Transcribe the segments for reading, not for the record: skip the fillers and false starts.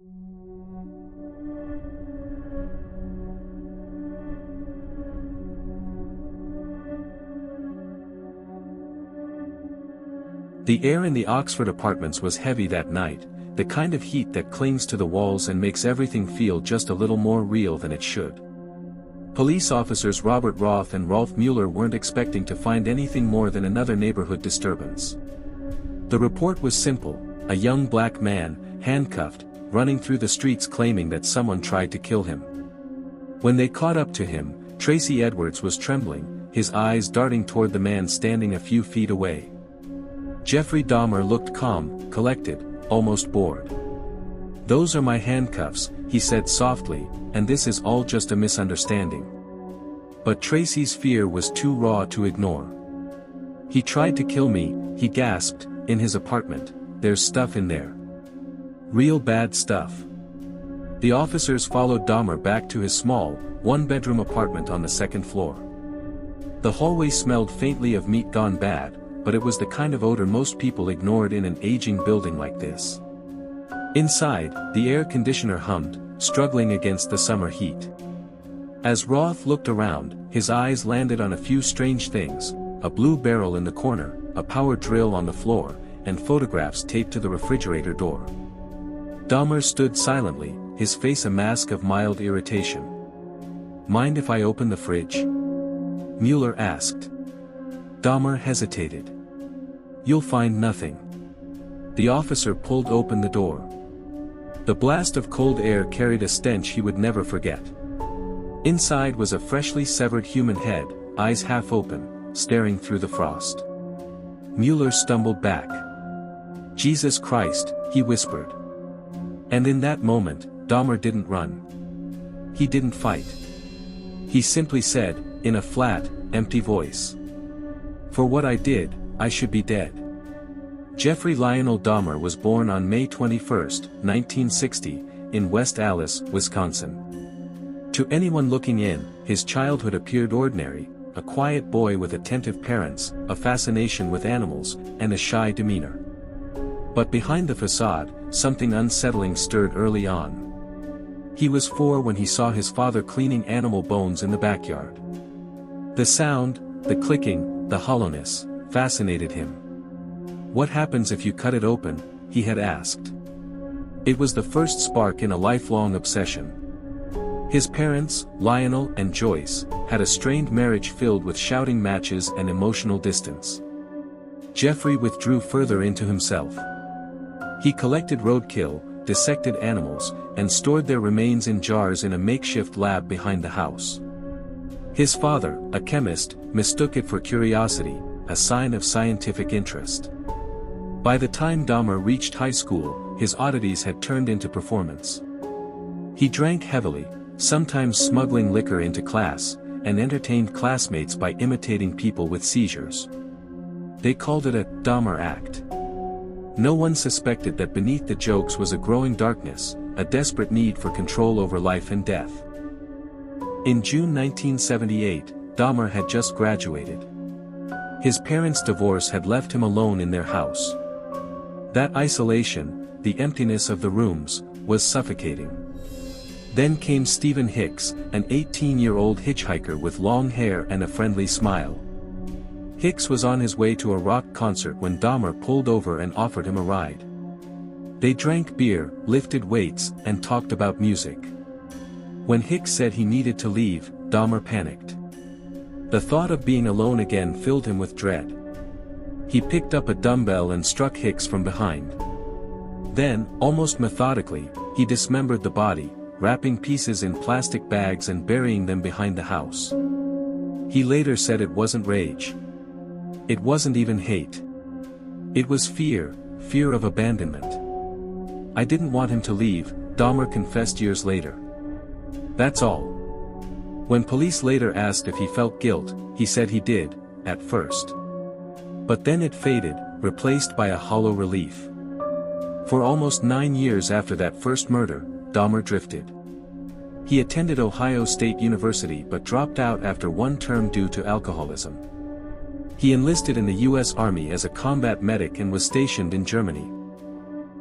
The air in the Oxford apartments was heavy that night, the kind of heat that clings to the walls and makes everything feel just a little more real than it should. Police officers Robert Roth and Rolf Mueller weren't expecting to find anything more than another neighborhood disturbance. The report was simple: a young black man, handcuffed, running through the streets claiming that someone tried to kill him. When they caught up to him, Tracy Edwards was trembling, his eyes darting toward the man standing a few feet away. Jeffrey Dahmer looked calm, collected, almost bored. "Those are my handcuffs," he said softly, "and this is all just a misunderstanding." But Tracy's fear was too raw to ignore. "He tried to kill me," he gasped, "in his apartment. There's stuff in there. Real bad stuff." The officers followed Dahmer back to his small, one-bedroom apartment on the second floor. The hallway smelled faintly of meat gone bad, but it was the kind of odor most people ignored in an aging building like this. Inside, the air conditioner hummed, struggling against the summer heat. As Roth looked around, his eyes landed on a few strange things: a blue barrel in the corner, a power drill on the floor, and photographs taped to the refrigerator door. Dahmer stood silently, his face a mask of mild irritation. "Mind if I open the fridge?" Mueller asked. Dahmer hesitated. "You'll find nothing." The officer pulled open the door. The blast of cold air carried a stench he would never forget. Inside was a freshly severed human head, eyes half open, staring through the frost. Mueller stumbled back. "Jesus Christ," he whispered. And in that moment, Dahmer didn't run. He didn't fight. He simply said, in a flat, empty voice, "For what I did, I should be dead." Jeffrey Lionel Dahmer was born on May 21, 1960, in West Allis, Wisconsin. To anyone looking in, his childhood appeared ordinary: a quiet boy with attentive parents, a fascination with animals, and a shy demeanor. But behind the facade, something unsettling stirred early on. He was 4 when he saw his father cleaning animal bones in the backyard. The sound, the clicking, the hollowness, fascinated him. "What happens if you cut it open?" he had asked. It was the first spark in a lifelong obsession. His parents, Lionel and Joyce, had a strained marriage filled with shouting matches and emotional distance. Jeffrey withdrew further into himself. He collected roadkill, dissected animals, and stored their remains in jars in a makeshift lab behind the house. His father, a chemist, mistook it for curiosity, a sign of scientific interest. By the time Dahmer reached high school, his oddities had turned into performance. He drank heavily, sometimes smuggling liquor into class, and entertained classmates by imitating people with seizures. They called it a Dahmer act. No one suspected that beneath the jokes was a growing darkness, a desperate need for control over life and death. In June 1978, Dahmer had just graduated. His parents' divorce had left him alone in their house. That isolation, the emptiness of the rooms, was suffocating. Then came Stephen Hicks, an 18-year-old hitchhiker with long hair and a friendly smile. Hicks was on his way to a rock concert when Dahmer pulled over and offered him a ride. They drank beer, lifted weights, and talked about music. When Hicks said he needed to leave, Dahmer panicked. The thought of being alone again filled him with dread. He picked up a dumbbell and struck Hicks from behind. Then, almost methodically, he dismembered the body, wrapping pieces in plastic bags and burying them behind the house. He later said it wasn't rage. It wasn't even hate. It was fear, fear of abandonment. "I didn't want him to leave," Dahmer confessed years later. That's all. When police later asked if he felt guilt, he said he did, at first. But then it faded, replaced by a hollow relief. For almost 9 years after that first murder, Dahmer drifted. He attended Ohio State University but dropped out after 1 term due to alcoholism. He enlisted in the U.S. Army as a combat medic and was stationed in Germany.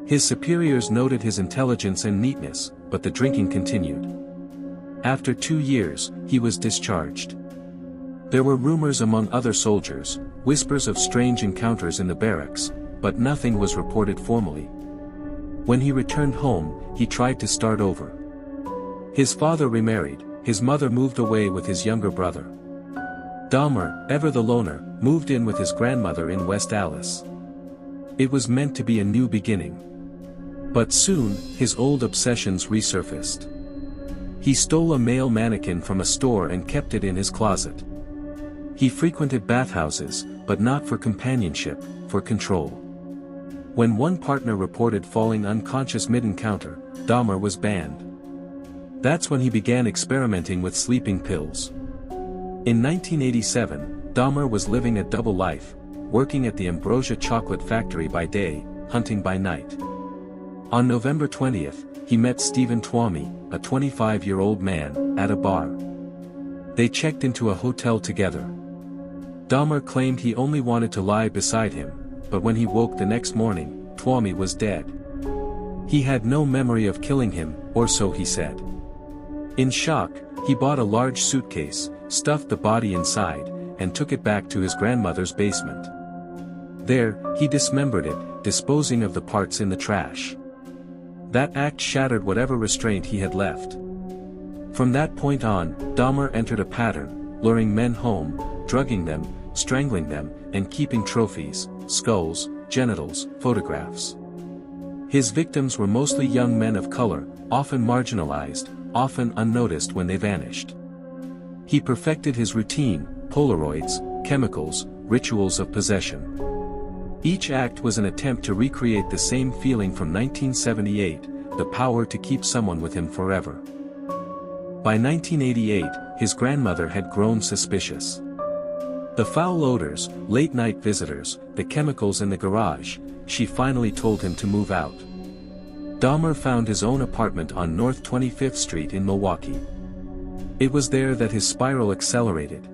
His superiors noted his intelligence and neatness, but the drinking continued. After 2 years, he was discharged. There were rumors among other soldiers, whispers of strange encounters in the barracks, but nothing was reported formally. When he returned home, he tried to start over. His father remarried, his mother moved away with his younger brother. Dahmer, ever the loner, moved in with his grandmother in West Allis. It was meant to be a new beginning. But soon, his old obsessions resurfaced. He stole a male mannequin from a store and kept it in his closet. He frequented bathhouses, but not for companionship, for control. When one partner reported falling unconscious mid-encounter, Dahmer was banned. That's when he began experimenting with sleeping pills. In 1987, Dahmer was living a double life, working at the Ambrosia chocolate factory by day, hunting by night. On November 20th, he met Stephen Twomey, a 25-year-old man, at a bar. They checked into a hotel together. Dahmer claimed he only wanted to lie beside him, but when he woke the next morning, Twomey was dead. He had no memory of killing him, or so he said. In shock, he bought a large suitcase, stuffed the body inside, and took it back to his grandmother's basement. There, he dismembered it, disposing of the parts in the trash. That act shattered whatever restraint he had left. From that point on, Dahmer entered a pattern, luring men home, drugging them, strangling them, and keeping trophies, skulls, genitals, photographs. His victims were mostly young men of color, often marginalized, often unnoticed when they vanished. He perfected his routine, Polaroids, chemicals, rituals of possession. Each act was an attempt to recreate the same feeling from 1978, the power to keep someone with him forever. By 1988, his grandmother had grown suspicious. The foul odors, late-night visitors, the chemicals in the garage, she finally told him to move out. Dahmer found his own apartment on North 25th Street in Milwaukee. It was there that his spiral accelerated.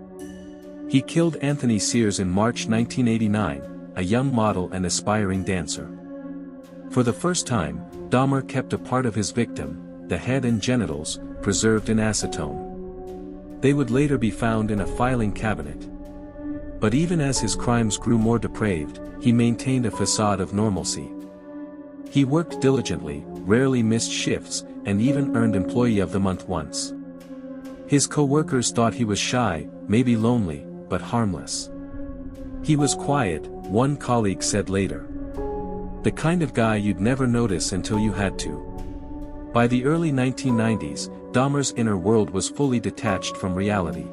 He killed Anthony Sears in March 1989, a young model and aspiring dancer. For the first time, Dahmer kept a part of his victim, the head and genitals, preserved in acetone. They would later be found in a filing cabinet. But even as his crimes grew more depraved, he maintained a facade of normalcy. He worked diligently, rarely missed shifts, and even earned Employee of the Month once. His co-workers thought he was shy, maybe lonely, but harmless. He was quiet, one colleague said later. The kind of guy you'd never notice until you had to. By the early 1990s, Dahmer's inner world was fully detached from reality.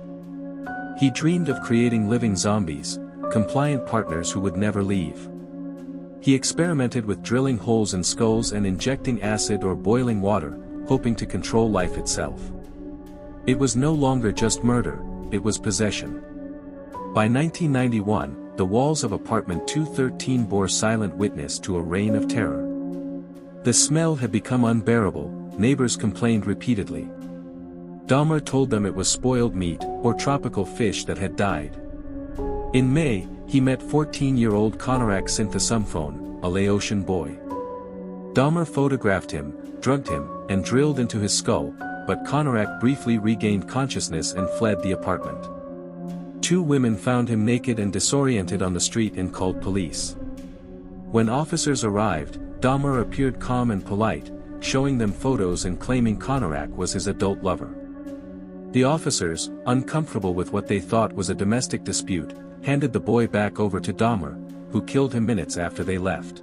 He dreamed of creating living zombies, compliant partners who would never leave. He experimented with drilling holes in skulls and injecting acid or boiling water, hoping to control life itself. It was no longer just murder, it was possession. By 1991, the walls of apartment 213 bore silent witness to a reign of terror. The smell had become unbearable, neighbors complained repeatedly. Dahmer told them it was spoiled meat, or tropical fish that had died. In May, he met 14-year-old Konorak Synthesumphone, a Laotian boy. Dahmer photographed him, drugged him, and drilled into his skull, but Konorak briefly regained consciousness and fled the apartment. 2 women found him naked and disoriented on the street and called police. When officers arrived, Dahmer appeared calm and polite, showing them photos and claiming Konorak was his adult lover. The officers, uncomfortable with what they thought was a domestic dispute, handed the boy back over to Dahmer, who killed him minutes after they left.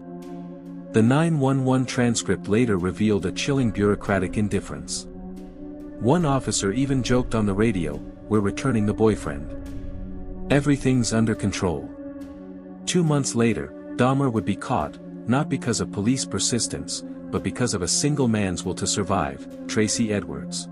The 911 transcript later revealed a chilling bureaucratic indifference. One officer even joked on the radio, "We're returning the boyfriend. Everything's under control." 2 months later, Dahmer would be caught, not because of police persistence, but because of a single man's will to survive, Tracy Edwards.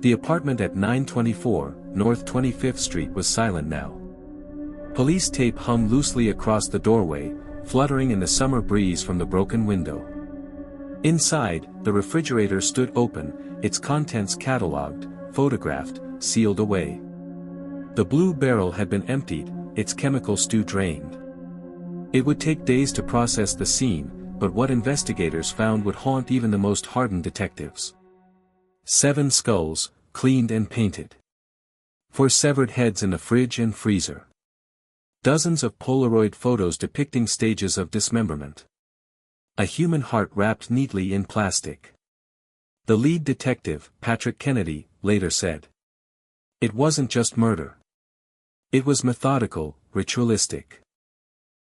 The apartment at 924, North 25th Street was silent now. Police tape hung loosely across the doorway, fluttering in the summer breeze from the broken window. Inside, the refrigerator stood open, its contents catalogued, photographed, sealed away. The blue barrel had been emptied, its chemical stew drained. It would take days to process the scene, but what investigators found would haunt even the most hardened detectives. 7 skulls, cleaned and painted. 4 severed heads in the fridge and freezer. Dozens of Polaroid photos depicting stages of dismemberment. A human heart wrapped neatly in plastic. The lead detective, Patrick Kennedy, later said, "It wasn't just murder. It was methodical, ritualistic.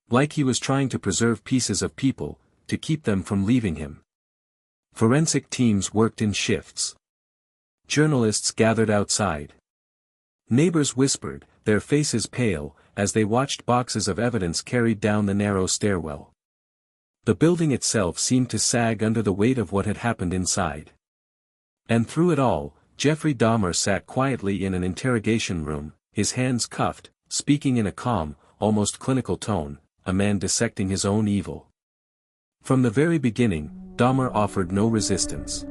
Like he was trying to preserve pieces of people, to keep them from leaving him." Forensic teams worked in shifts. Journalists gathered outside. Neighbors whispered, their faces pale, as they watched boxes of evidence carried down the narrow stairwell. The building itself seemed to sag under the weight of what had happened inside. And through it all, Jeffrey Dahmer sat quietly in an interrogation room, his hands cuffed, speaking in a calm, almost clinical tone, a man dissecting his own evil. From the very beginning, Dahmer offered no resistance.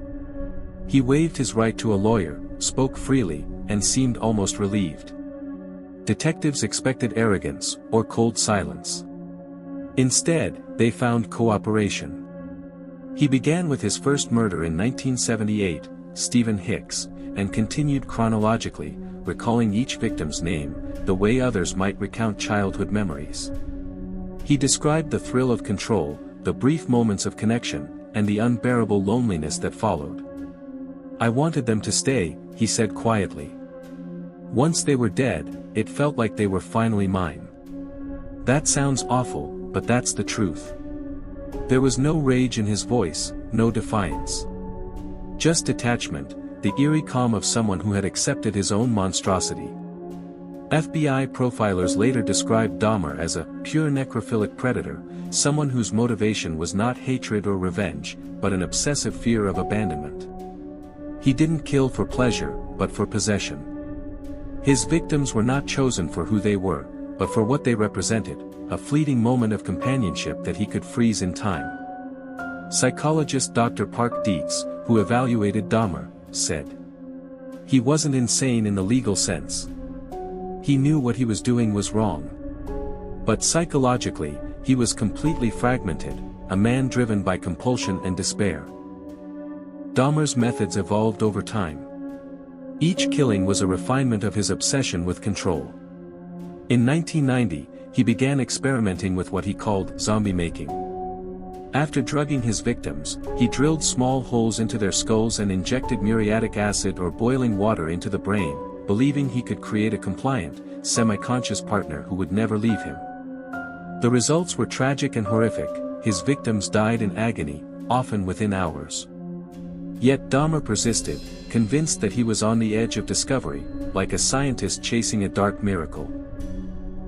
He waived his right to a lawyer, spoke freely, and seemed almost relieved. Detectives expected arrogance, or cold silence. Instead, they found cooperation. He began with his first murder in 1978, Stephen Hicks, and continued chronologically, recalling each victim's name, the way others might recount childhood memories. He described the thrill of control, the brief moments of connection, and the unbearable loneliness that followed. "I wanted them to stay," he said quietly. "Once they were dead, it felt like they were finally mine." That sounds awful, but that's the truth. There was no rage in his voice, no defiance. Just detachment, the eerie calm of someone who had accepted his own monstrosity. FBI profilers later described Dahmer as a pure necrophilic predator, someone whose motivation was not hatred or revenge, but an obsessive fear of abandonment. He didn't kill for pleasure, but for possession. His victims were not chosen for who they were, but for what they represented, a fleeting moment of companionship that he could freeze in time. Psychologist Dr. Park Dietz, who evaluated Dahmer, said, "He wasn't insane in the legal sense. He knew what he was doing was wrong. But psychologically, he was completely fragmented, a man driven by compulsion and despair." Dahmer's methods evolved over time. Each killing was a refinement of his obsession with control. In 1990, he began experimenting with what he called zombie making. After drugging his victims, he drilled small holes into their skulls and injected muriatic acid or boiling water into the brain, believing he could create a compliant, semi-conscious partner who would never leave him. The results were tragic and horrific. His victims died in agony, often within hours. Yet Dahmer persisted, convinced that he was on the edge of discovery, like a scientist chasing a dark miracle.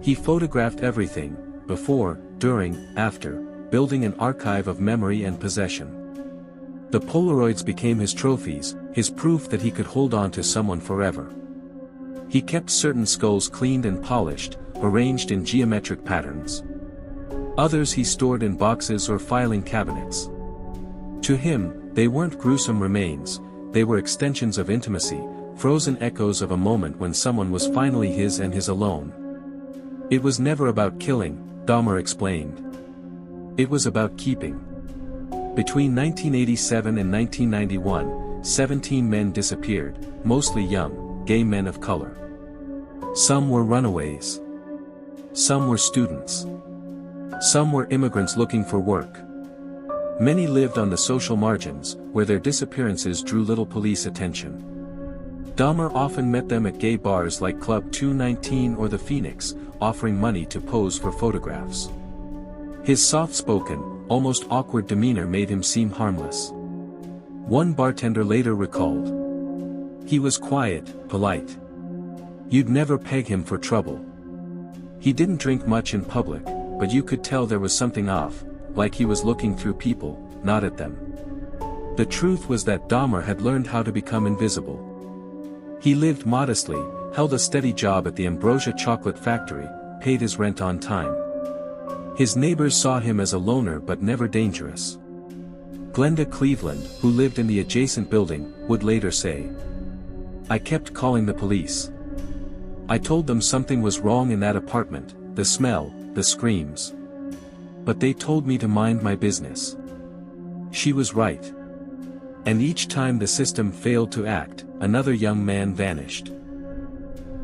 He photographed everything, before, during, after, building an archive of memory and possession. The Polaroids became his trophies, his proof that he could hold on to someone forever. He kept certain skulls cleaned and polished, arranged in geometric patterns. Others he stored in boxes or filing cabinets. To him, they weren't gruesome remains, they were extensions of intimacy, frozen echoes of a moment when someone was finally his and his alone. It was never about killing, Dahmer explained. It was about keeping. Between 1987 and 1991, 17 men disappeared, mostly young, gay men of color. Some were runaways. Some were students. Some were immigrants looking for work. Many lived on the social margins, where their disappearances drew little police attention. Dahmer often met them at gay bars like Club 219 or the Phoenix, offering money to pose for photographs. His soft-spoken, almost awkward demeanor made him seem harmless. One bartender later recalled, "He was quiet, polite. You'd never peg him for trouble. He didn't drink much in public, but you could tell there was something off, like he was looking through people, not at them." The truth was that Dahmer had learned how to become invisible. He lived modestly, held a steady job at the Ambrosia chocolate factory, paid his rent on time. His neighbors saw him as a loner but never dangerous. Glenda Cleveland, who lived in the adjacent building, would later say, "I kept calling the police. I told them something was wrong in that apartment, the smell, the screams. But they told me to mind my business." She was right. And each time the system failed to act, another young man vanished.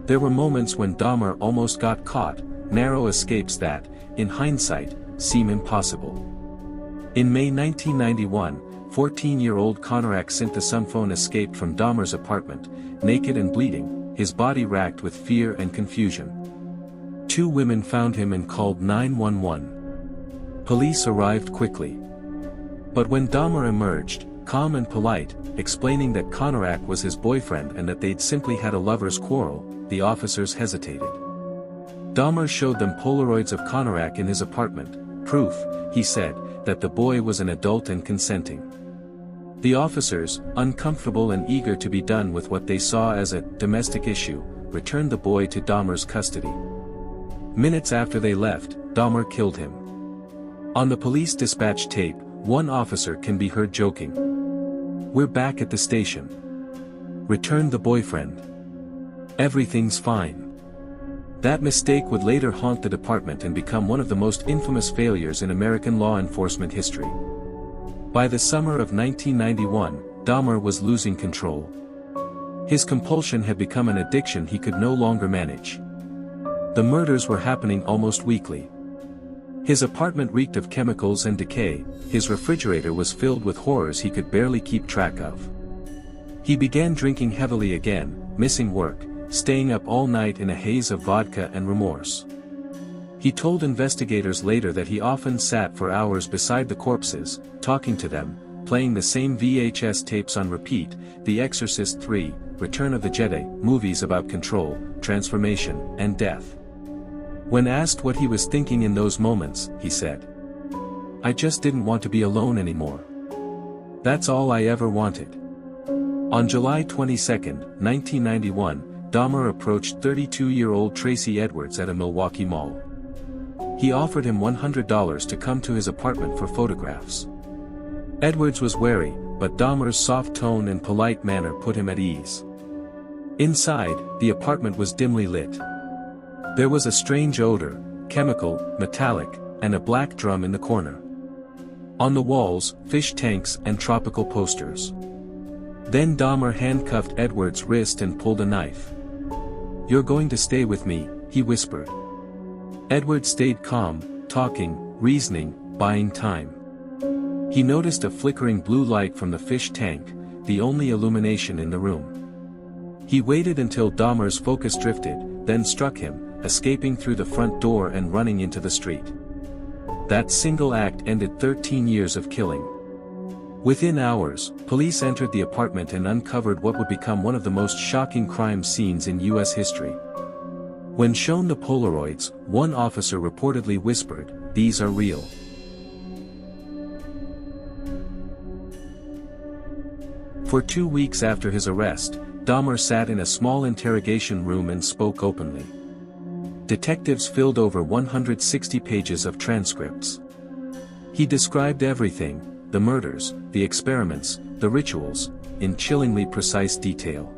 There were moments when Dahmer almost got caught, narrow escapes that, in hindsight, seem impossible. In May 1991, 14-year-old Konorak Sinthasumphone escaped from Dahmer's apartment, naked and bleeding, his body racked with fear and confusion. 2 women found him and called 911. Police arrived quickly. But when Dahmer emerged, calm and polite, explaining that Konorak was his boyfriend and that they'd simply had a lover's quarrel, the officers hesitated. Dahmer showed them Polaroids of Konorak in his apartment, proof, he said, that the boy was an adult and consenting. The officers, uncomfortable and eager to be done with what they saw as a domestic issue, returned the boy to Dahmer's custody. Minutes after they left, Dahmer killed him. On the police dispatch tape, one officer can be heard joking. "We're back at the station. Returned the boyfriend. Everything's fine." That mistake would later haunt the department and become one of the most infamous failures in American law enforcement history. By the summer of 1991, Dahmer was losing control. His compulsion had become an addiction he could no longer manage. The murders were happening almost weekly. His apartment reeked of chemicals and decay, his refrigerator was filled with horrors he could barely keep track of. He began drinking heavily again, missing work, staying up all night in a haze of vodka and remorse. He told investigators later that he often sat for hours beside the corpses, talking to them, playing the same VHS tapes on repeat, The Exorcist III, Return of the Jedi, movies about control, transformation, and death. When asked what he was thinking in those moments, he said, "I just didn't want to be alone anymore. That's all I ever wanted." On July 22, 1991, Dahmer approached 32-year-old Tracy Edwards at a Milwaukee mall. He offered him $100 to come to his apartment for photographs. Edwards was wary, but Dahmer's soft tone and polite manner put him at ease. Inside, the apartment was dimly lit. There was a strange odor, chemical, metallic, and a black drum in the corner. On the walls, fish tanks and tropical posters. Then Dahmer handcuffed Edwards' wrist and pulled a knife. "You're going to stay with me," he whispered. Edwards stayed calm, talking, reasoning, buying time. He noticed a flickering blue light from the fish tank, the only illumination in the room. He waited until Dahmer's focus drifted, then struck him, escaping through the front door and running into the street. That single act ended 13 years of killing. Within hours, police entered the apartment and uncovered what would become one of the most shocking crime scenes in U.S. history. When shown the Polaroids, one officer reportedly whispered, "These are real." For 2 weeks after his arrest, Dahmer sat in a small interrogation room and spoke openly. Detectives filled over 160 pages of transcripts. He described everything, the murders, the experiments, the rituals, in chillingly precise detail.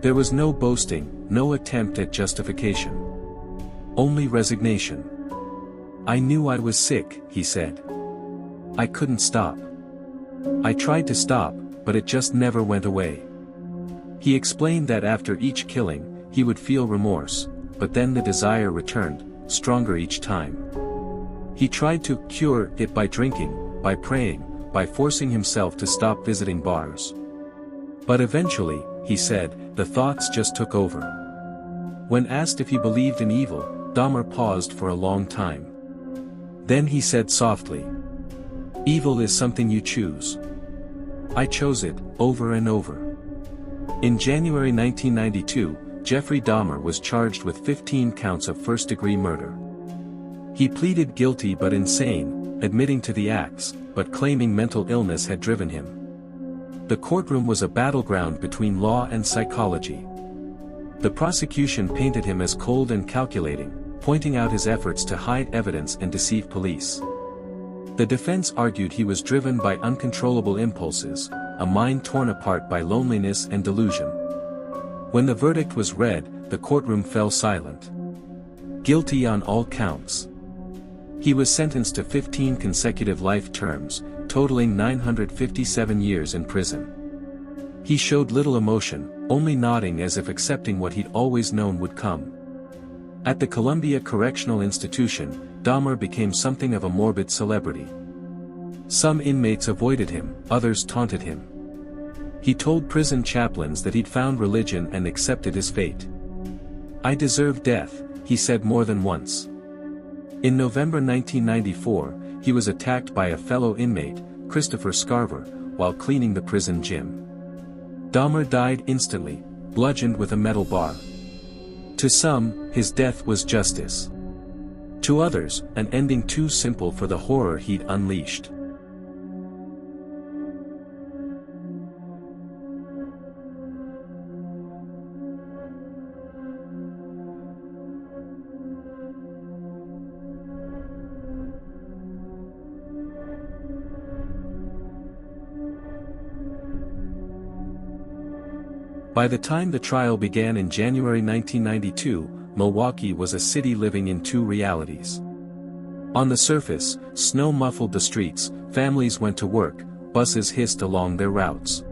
There was no boasting, no attempt at justification. Only resignation. "I knew I was sick," he said. "I couldn't stop. I tried to stop, but it just never went away." He explained that after each killing, he would feel remorse, but then the desire returned, stronger each time. He tried to cure it by drinking, by praying, by forcing himself to stop visiting bars. But eventually, he said, the thoughts just took over. When asked if he believed in evil, Dahmer paused for a long time. Then he said softly, "Evil is something you choose. I chose it, over and over." In January 1992, Jeffrey Dahmer was charged with 15 counts of first-degree murder. He pleaded guilty but insane, admitting to the acts, but claiming mental illness had driven him. The courtroom was a battleground between law and psychology. The prosecution painted him as cold and calculating, pointing out his efforts to hide evidence and deceive police. The defense argued he was driven by uncontrollable impulses, a mind torn apart by loneliness and delusion. When the verdict was read, the courtroom fell silent. Guilty on all counts. He was sentenced to 15 consecutive life terms, totaling 957 years in prison. He showed little emotion, only nodding as if accepting what he'd always known would come. At the Columbia Correctional Institution, Dahmer became something of a morbid celebrity. Some inmates avoided him, others taunted him. He told prison chaplains that he'd found religion and accepted his fate. "I deserve death," he said more than once. In November 1994, he was attacked by a fellow inmate, Christopher Scarver, while cleaning the prison gym. Dahmer died instantly, bludgeoned with a metal bar. To some, his death was justice. To others, an ending too simple for the horror he'd unleashed. By the time the trial began in January 1992, Milwaukee was a city living in two realities. On the surface, snow muffled the streets, families went to work, buses hissed along their routes.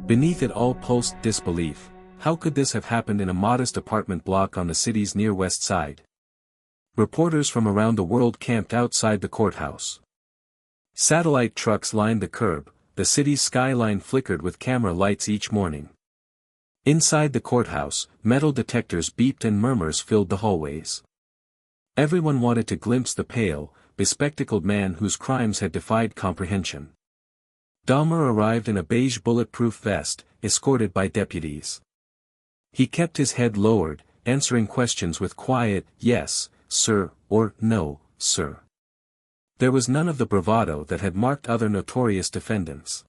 Beneath it all pulsed disbelief. How could this have happened in a modest apartment block on the city's near west side? Reporters from around the world camped outside the courthouse. Satellite trucks lined the curb, the city's skyline flickered with camera lights each morning. Inside the courthouse, metal detectors beeped and murmurs filled the hallways. Everyone wanted to glimpse the pale, bespectacled man whose crimes had defied comprehension. Dahmer arrived in a beige bulletproof vest, escorted by deputies. He kept his head lowered, answering questions with quiet, "Yes, sir," or "No, sir." There was none of the bravado that had marked other notorious defendants.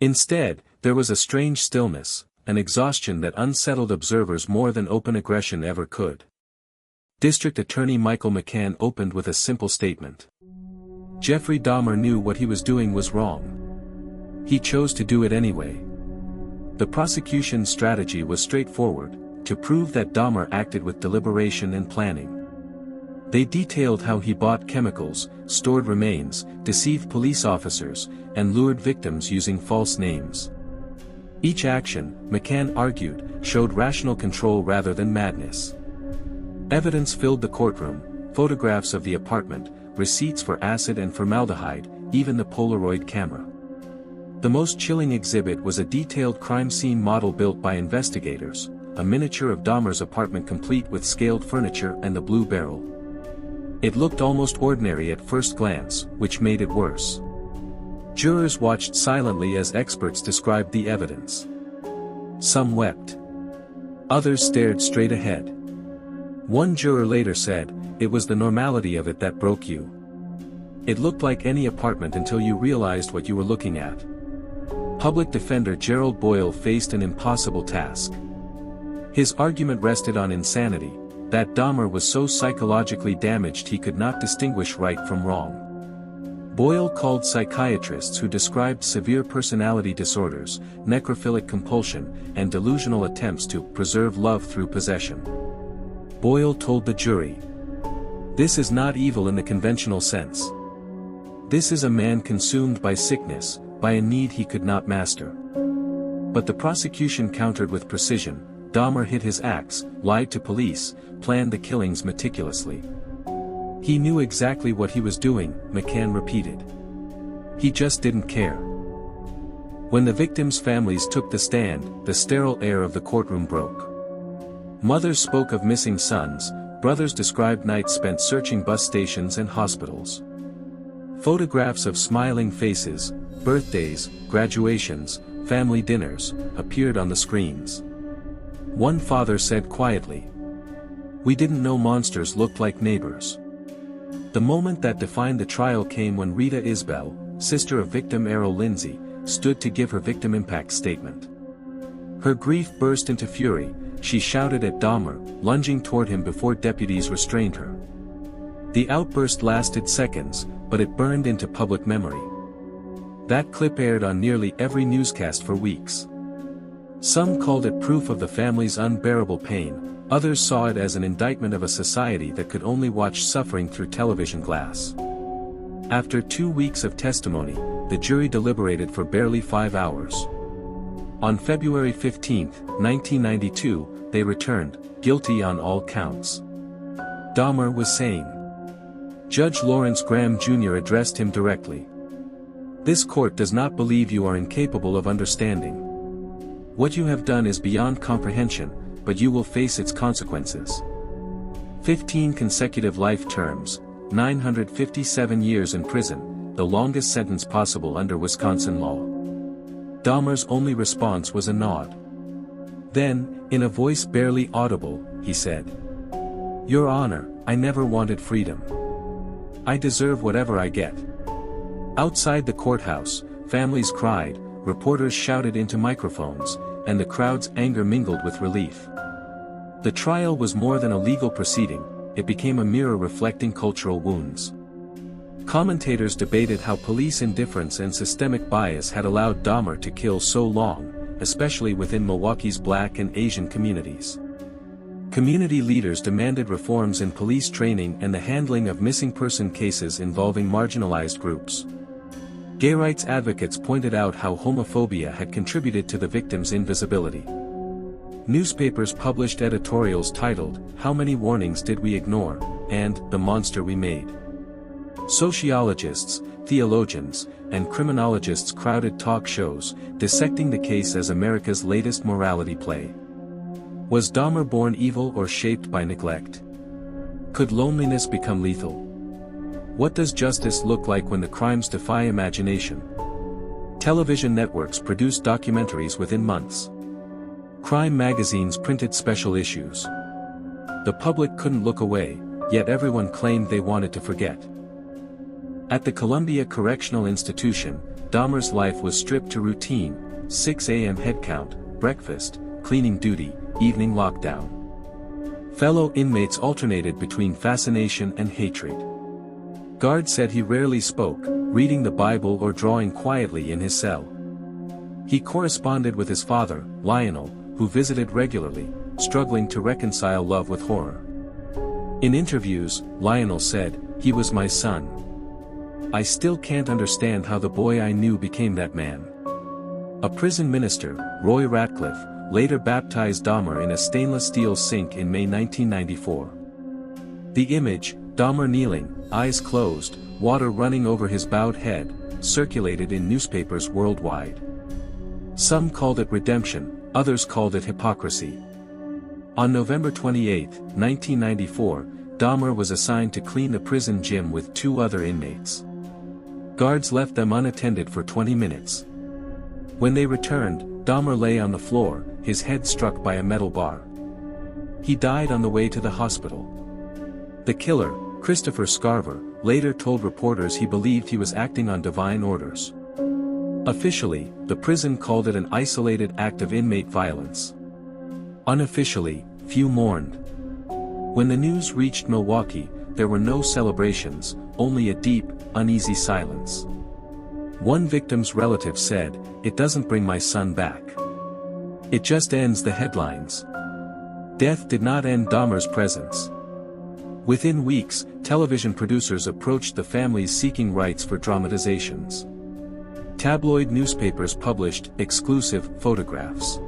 Instead, there was a strange stillness, an exhaustion that unsettled observers more than open aggression ever could. District Attorney Michael McCann opened with a simple statement. Jeffrey Dahmer knew what he was doing was wrong. He chose to do it anyway. The prosecution's strategy was straightforward, to prove that Dahmer acted with deliberation and planning. They detailed how he bought chemicals, stored remains, deceived police officers, and lured victims using false names. Each action, McCann argued, showed rational control rather than madness. Evidence filled the courtroom, photographs of the apartment, receipts for acid and formaldehyde, even the Polaroid camera. The most chilling exhibit was a detailed crime scene model built by investigators, a miniature of Dahmer's apartment complete with scaled furniture and the blue barrel. It looked almost ordinary at first glance, which made it worse. Jurors watched silently as experts described the evidence. Some wept. Others stared straight ahead. One juror later said, "It was the normality of it that broke you. It looked like any apartment until you realized what you were looking at." Public defender Gerald Boyle faced an impossible task. His argument rested on insanity, that Dahmer was so psychologically damaged he could not distinguish right from wrong. Boyle called psychiatrists who described severe personality disorders, necrophilic compulsion, and delusional attempts to preserve love through possession. Boyle told the jury, "This is not evil in the conventional sense. This is a man consumed by sickness, by a need he could not master." But the prosecution countered with precision. Dahmer hid his axe, lied to police, planned the killings meticulously. He knew exactly what he was doing, McCann repeated. He just didn't care. When the victims' families took the stand, the sterile air of the courtroom broke. Mothers spoke of missing sons, brothers described nights spent searching bus stations and hospitals. Photographs of smiling faces, birthdays, graduations, family dinners, appeared on the screens. One father said quietly, "We didn't know monsters looked like neighbors." The moment that defined the trial came when Rita Isbell, sister of victim Errol Lindsay, stood to give her victim impact statement. Her grief burst into fury. She shouted at Dahmer, lunging toward him before deputies restrained her. The outburst lasted seconds, but it burned into public memory. That clip aired on nearly every newscast for weeks. Some called it proof of the family's unbearable pain, others saw it as an indictment of a society that could only watch suffering through television glass. After 2 weeks of testimony, the jury deliberated for barely 5 hours. On February 15, 1992, they returned, guilty on all counts. Dahmer was sane. Judge Lawrence Graham Jr. addressed him directly. "This court does not believe you are incapable of understanding. What you have done is beyond comprehension, but you will face its consequences. 15 consecutive life terms, 957 years in prison, the longest sentence possible under Wisconsin law." Dahmer's only response was a nod. Then, in a voice barely audible, he said, "Your Honor, I never wanted freedom. I deserve whatever I get." Outside the courthouse, families cried, reporters shouted into microphones, and the crowd's anger mingled with relief. The trial was more than a legal proceeding, it became a mirror reflecting cultural wounds. Commentators debated how police indifference and systemic bias had allowed Dahmer to kill so long, especially within Milwaukee's Black and Asian communities. Community leaders demanded reforms in police training and the handling of missing person cases involving marginalized groups. Gay rights advocates pointed out how homophobia had contributed to the victims' invisibility. Newspapers published editorials titled, "How Many Warnings Did We Ignore?" and "The Monster We Made." Sociologists, theologians, and criminologists crowded talk shows, dissecting the case as America's latest morality play. Was Dahmer born evil or shaped by neglect? Could loneliness become lethal? What does justice look like when the crimes defy imagination? Television networks produced documentaries within months. Crime magazines printed special issues. The public couldn't look away, yet everyone claimed they wanted to forget. At the Columbia Correctional Institution, Dahmer's life was stripped to routine: 6 a.m. head count, breakfast, cleaning duty, evening lockdown. Fellow inmates alternated between fascination and hatred. Guards said he rarely spoke, reading the Bible or drawing quietly in his cell. He corresponded with his father, Lionel, who visited regularly, struggling to reconcile love with horror. In interviews, Lionel said, "He was my son. I still can't understand how the boy I knew became that man." A prison minister, Roy Ratcliffe, later baptized Dahmer in a stainless steel sink in May 1994. The image, Dahmer kneeling, eyes closed, water running over his bowed head, circulated in newspapers worldwide. Some called it redemption, others called it hypocrisy. On November 28, 1994, Dahmer was assigned to clean the prison gym with 2 other inmates. Guards left them unattended for 20 minutes. When they returned, Dahmer lay on the floor, his head struck by a metal bar. He died on the way to the hospital. The killer, Christopher Scarver, later told reporters he believed he was acting on divine orders. Officially, the prison called it an isolated act of inmate violence. Unofficially, few mourned. When the news reached Milwaukee, there were no celebrations, only a deep, uneasy silence. One victim's relative said, "It doesn't bring my son back. It just ends the headlines." Death did not end Dahmer's presence. Within weeks, television producers approached the families seeking rights for dramatizations. Tabloid newspapers published exclusive photographs.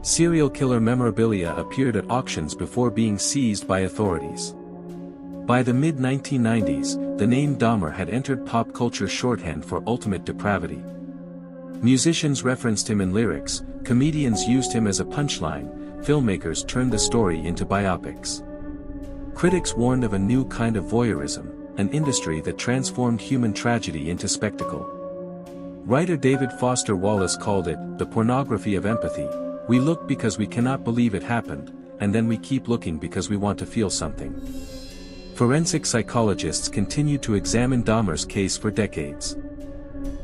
Serial killer memorabilia appeared at auctions before being seized by authorities. By the mid-1990s, the name Dahmer had entered pop culture shorthand for ultimate depravity. Musicians referenced him in lyrics, comedians used him as a punchline, filmmakers turned the story into biopics. Critics warned of a new kind of voyeurism, an industry that transformed human tragedy into spectacle. Writer David Foster Wallace called it, "the pornography of empathy." We look because we cannot believe it happened, and then we keep looking because we want to feel something. Forensic psychologists continued to examine Dahmer's case for decades.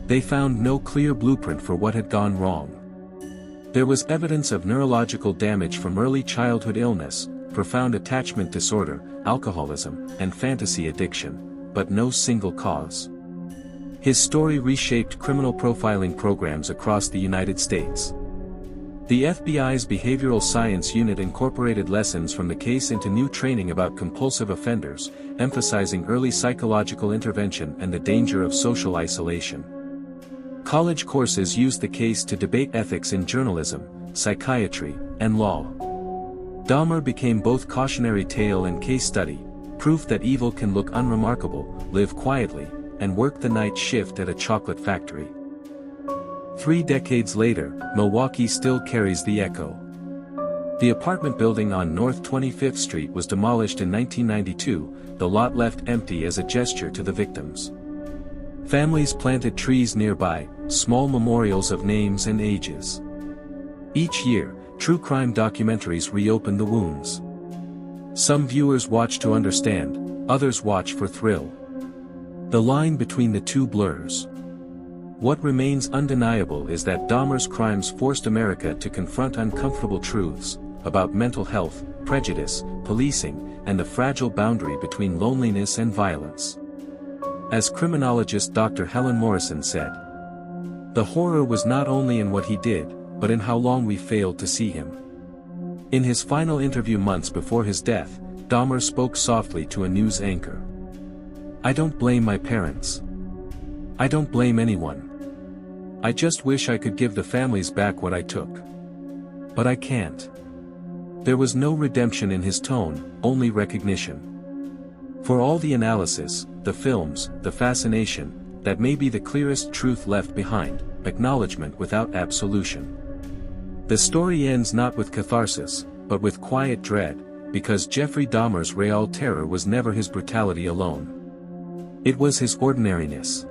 They found no clear blueprint for what had gone wrong. There was evidence of neurological damage from early childhood illness, profound attachment disorder, alcoholism, and fantasy addiction, but no single cause. His story reshaped criminal profiling programs across the United States. The FBI's Behavioral Science Unit incorporated lessons from the case into new training about compulsive offenders, emphasizing early psychological intervention and the danger of social isolation. College courses used the case to debate ethics in journalism, psychiatry, and law. Dahmer became both cautionary tale and case study, proof that evil can look unremarkable, live quietly, and work the night shift at a chocolate factory. 3 decades later, Milwaukee still carries the echo. The apartment building on North 25th Street was demolished in 1992, the lot left empty as a gesture to the victims. Families planted trees nearby, small memorials of names and ages. Each year, true crime documentaries reopen the wounds. Some viewers watch to understand, others watch for thrill. The line between the two blurs. What remains undeniable is that Dahmer's crimes forced America to confront uncomfortable truths about mental health, prejudice, policing, and the fragile boundary between loneliness and violence. As criminologist Dr. Helen Morrison said, "The horror was not only in what he did, but in how long we failed to see him." In his final interview months before his death, Dahmer spoke softly to a news anchor. "I don't blame my parents. I don't blame anyone. I just wish I could give the families back what I took. But I can't." There was no redemption in his tone, only recognition. For all the analysis, the films, the fascination, that may be the clearest truth left behind, acknowledgement without absolution. The story ends not with catharsis, but with quiet dread, because Jeffrey Dahmer's real terror was never his brutality alone. It was his ordinariness.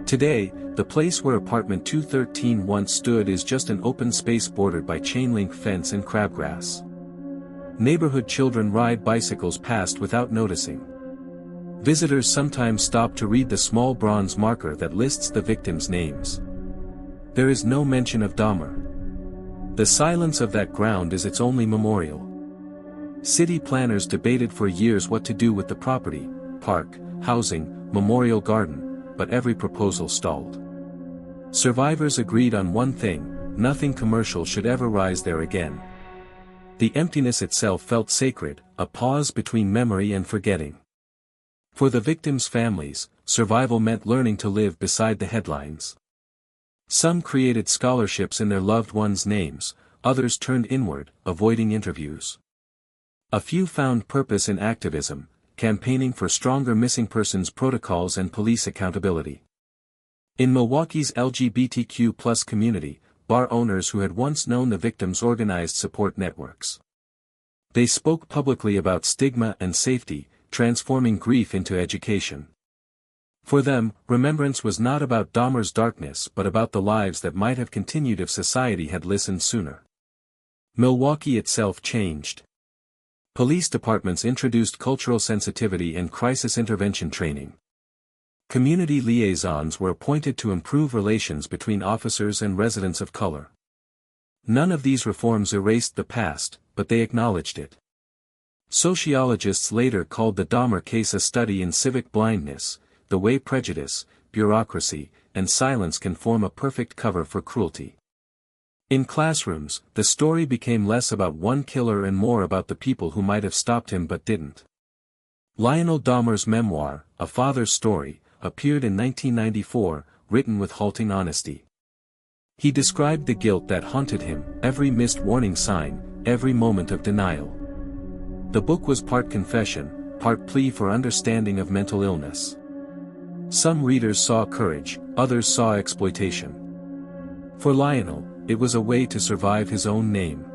Today, the place where apartment 213 once stood is just an open space bordered by chain-link fence and crabgrass. Neighborhood children ride bicycles past without noticing. Visitors sometimes stop to read the small bronze marker that lists the victims' names. There is no mention of Dahmer. The silence of that ground is its only memorial. City planners debated for years what to do with the property: park, housing, memorial garden, but every proposal stalled. Survivors agreed on one thing: nothing commercial should ever rise there again. The emptiness itself felt sacred, a pause between memory and forgetting. For the victims' families, survival meant learning to live beside the headlines. Some created scholarships in their loved ones' names, others turned inward, avoiding interviews. A few found purpose in activism, campaigning for stronger missing persons protocols and police accountability. In Milwaukee's LGBTQ+ community, bar owners who had once known the victims organized support networks. They spoke publicly about stigma and safety, transforming grief into education. For them, remembrance was not about Dahmer's darkness but about the lives that might have continued if society had listened sooner. Milwaukee itself changed. Police departments introduced cultural sensitivity and crisis intervention training. Community liaisons were appointed to improve relations between officers and residents of color. None of these reforms erased the past, but they acknowledged it. Sociologists later called the Dahmer case a study in civic blindness, the way prejudice, bureaucracy, and silence can form a perfect cover for cruelty. In classrooms, the story became less about one killer and more about the people who might have stopped him but didn't. Lionel Dahmer's memoir, A Father's Story, appeared in 1994, written with halting honesty. He described the guilt that haunted him, every missed warning sign, every moment of denial. The book was part confession, part plea for understanding of mental illness. Some readers saw courage, others saw exploitation. For Lionel, it was a way to survive his own name.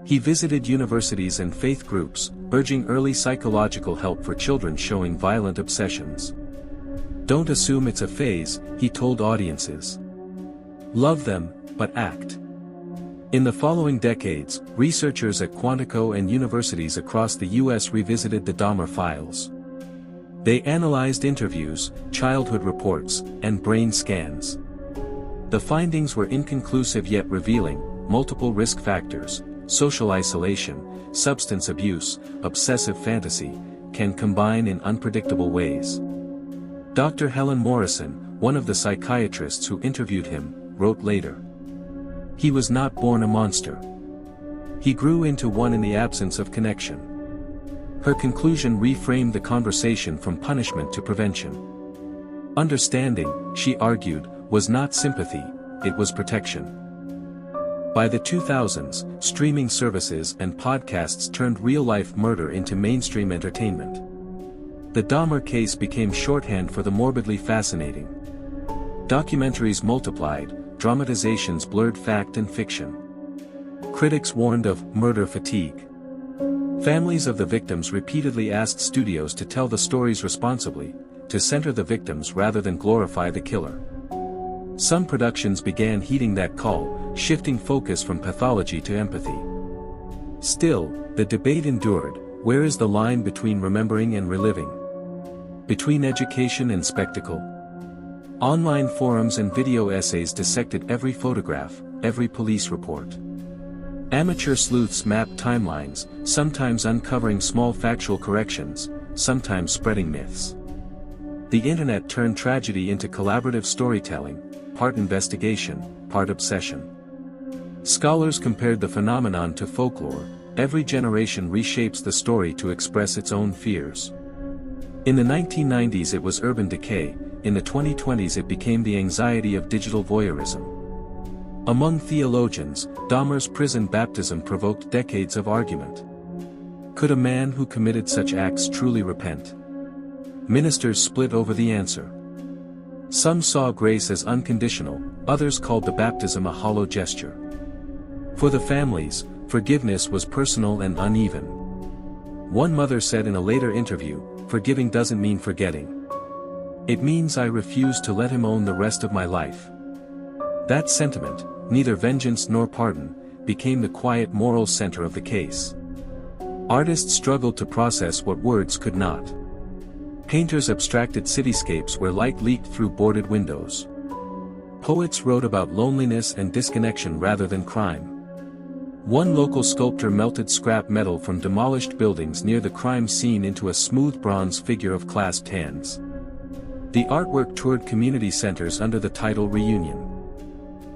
He visited universities and faith groups, urging early psychological help for children showing violent obsessions. Don't assume it's a phase, he told audiences. Love them, but act. In the following decades, researchers at Quantico and universities across the U.S. revisited the Dahmer files. They analyzed interviews, childhood reports, and brain scans. The findings were inconclusive yet revealing: multiple risk factors, social isolation, substance abuse, obsessive fantasy, can combine in unpredictable ways. Dr. Helen Morrison, one of the psychiatrists who interviewed him, wrote later. He was not born a monster. He grew into one in the absence of connection. Her conclusion reframed the conversation from punishment to prevention. Understanding, she argued, was not sympathy, it was protection. By the 2000s, streaming services and podcasts turned real-life murder into mainstream entertainment. The Dahmer case became shorthand for the morbidly fascinating. Documentaries multiplied, dramatizations blurred fact and fiction. Critics warned of murder fatigue. Families of the victims repeatedly asked studios to tell the stories responsibly, to center the victims rather than glorify the killer. Some productions began heeding that call, shifting focus from pathology to empathy. Still, the debate endured: where is the line between remembering and reliving? Between education and spectacle? Online forums and video essays dissected every photograph, every police report. Amateur sleuths mapped timelines, sometimes uncovering small factual corrections, sometimes spreading myths. The internet turned tragedy into collaborative storytelling, part investigation, part obsession. Scholars compared the phenomenon to folklore: every generation reshapes the story to express its own fears. In the 1990s it was urban decay, in the 2020s it became the anxiety of digital voyeurism. Among theologians, Dahmer's prison baptism provoked decades of argument. Could a man who committed such acts truly repent? Ministers split over the answer. Some saw grace as unconditional, others called the baptism a hollow gesture. For the families, forgiveness was personal and uneven. One mother said in a later interview, "Forgiving doesn't mean forgetting. It means I refuse to let him own the rest of my life." That sentiment, neither vengeance nor pardon, became the quiet moral center of the case. Artists struggled to process what words could not. Painters abstracted cityscapes where light leaked through boarded windows. Poets wrote about loneliness and disconnection rather than crime. One local sculptor melted scrap metal from demolished buildings near the crime scene into a smooth bronze figure of clasped hands. The artwork toured community centers under the title Reunion.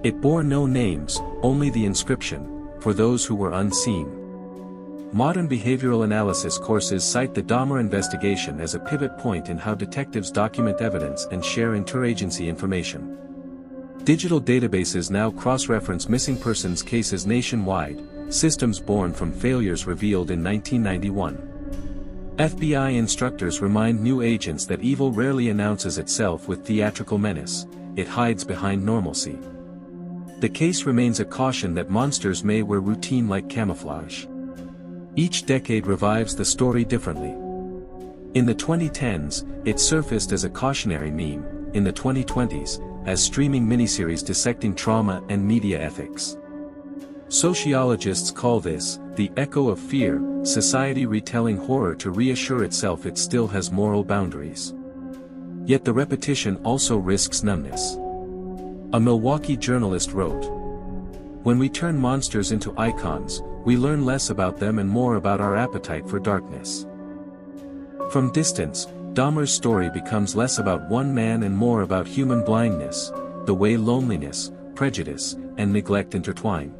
It bore no names, only the inscription, "For those who were unseen." Modern behavioral analysis courses cite the Dahmer investigation as a pivot point in how detectives document evidence and share interagency information. Digital databases now cross-reference missing persons cases nationwide, systems born from failures revealed in 1991. FBI instructors remind new agents that evil rarely announces itself with theatrical menace, it hides behind normalcy. The case remains a caution that monsters may wear routine like camouflage. Each decade revives the story differently. In the 2010s, it surfaced as a cautionary meme, in the 2020s, as streaming miniseries dissecting trauma and media ethics. Sociologists call this the echo of fear, society retelling horror to reassure itself it still has moral boundaries. Yet the repetition also risks numbness. A Milwaukee journalist wrote, "When we turn monsters into icons, we learn less about them and more about our appetite for darkness." From distance, Dahmer's story becomes less about one man and more about human blindness, the way loneliness, prejudice, and neglect intertwine.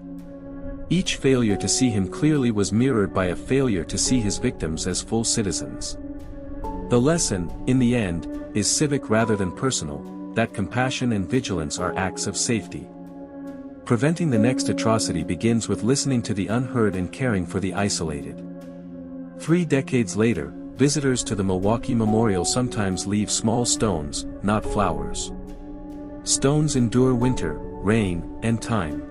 Each failure to see him clearly was mirrored by a failure to see his victims as full citizens. The lesson, in the end, is civic rather than personal, that compassion and vigilance are acts of safety. Preventing the next atrocity begins with listening to the unheard and caring for the isolated. 3 decades later, visitors to the Milwaukee Memorial sometimes leave small stones, not flowers. Stones endure winter, rain, and time.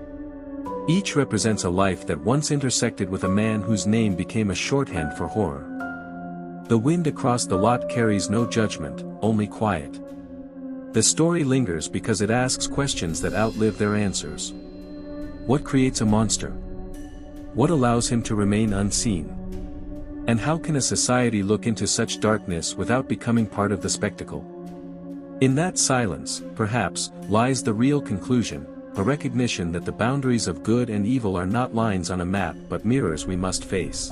Each represents a life that once intersected with a man whose name became a shorthand for horror. The wind across the lot carries no judgment, only quiet. The story lingers because it asks questions that outlive their answers. What creates a monster? What allows him to remain unseen? And how can a society look into such darkness without becoming part of the spectacle? In that silence, perhaps, lies the real conclusion, a recognition that the boundaries of good and evil are not lines on a map but mirrors we must face.